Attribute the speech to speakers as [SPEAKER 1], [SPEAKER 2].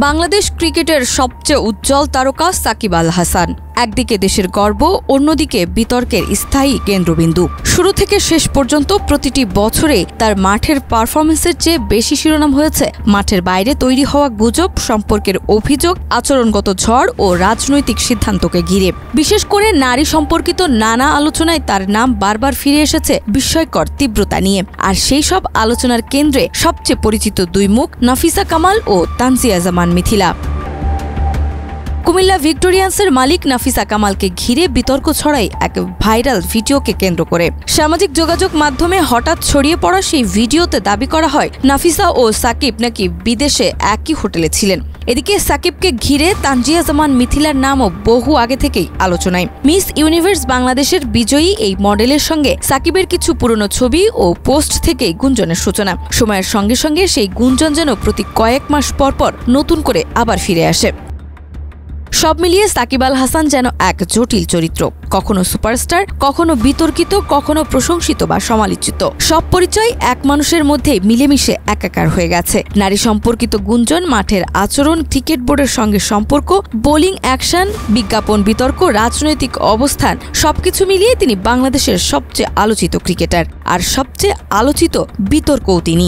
[SPEAKER 1] বাংলাদেশ ক্রিকেটের সবচেয়ে উজ্জ্বল তারকা সাকিব আল হাসান একদিকে দেশের গর্ব, অন্যদিকে বিতর্কের স্থায়ী কেন্দ্রবিন্দু। শুরু থেকে শেষ পর্যন্ত প্রতিটি বছরে তার মাঠের পারফরমেন্সের চেয়ে বেশি শিরোনাম হয়েছে মাঠের বাইরে তৈরি হওয়া গুজব, সম্পর্কের অভিযোগ, আচরণগত ঝড় ও রাজনৈতিক সিদ্ধান্তকে ঘিরে। বিশেষ করে নারী সম্পর্কিত নানা আলোচনায় তার নাম বারবার ফিরে এসেছে বিস্ময়কর তীব্রতা নিয়ে। আর সেই সব আলোচনার কেন্দ্রে সবচেয়ে পরিচিত দুই মুখ নাফিসা কামাল ও তানজিয়া জামান মিথিলা। কুমিল্লা ভিক্টোরিয়ান্সের মালিক নাফিসা কামালকে ঘিরে বিতর্ক ছড়ায় এক ভাইরাল ভিডিওকে কেন্দ্র করে। সামাজিক যোগাযোগ মাধ্যমে হঠাৎ ছড়িয়ে পড়া সেই ভিডিওতে দাবি করা হয় নাফিসা ও সাকিব নাকি বিদেশে একই হোটেলে ছিলেন। এদিকে সাকিবকে ঘিরে তানজিয়া জামান মিথিলার নামও বহু আগে থেকেই আলোচনায়। মিস ইউনিভার্স বাংলাদেশের বিজয়ী এই মডেলের সঙ্গে সাকিবের কিছু পুরনো ছবি ও পোস্ট থেকেই গুঞ্জনের সূচনা। সময়ের সঙ্গে সঙ্গে সেই গুঞ্জন যেন প্রতি কয়েক মাস পরপর নতুন করে আবার ফিরে আসে। সব মিলিয়ে সাকিব আল হাসান যেন এক জটিল চরিত্র, কখনো সুপারস্টার, কখনো বিতর্কিত, কখনো প্রশংসিত বা সমালোচিত। সব পরিচয় এক মানুষের মধ্যে মিলেমিশে একাকার হয়ে গেছে। নারী সম্পর্কিত গুঞ্জন, মাঠের আচরণ, ক্রিকেট বোর্ডের সঙ্গে সম্পর্ক, বোলিং অ্যাকশন, বিজ্ঞাপন বিতর্ক, রাজনৈতিক অবস্থান, সবকিছু মিলিয়ে তিনি বাংলাদেশের সবচেয়ে আলোচিত ক্রিকেটার, আর সবচেয়ে আলোচিত বিতর্কও তিনি।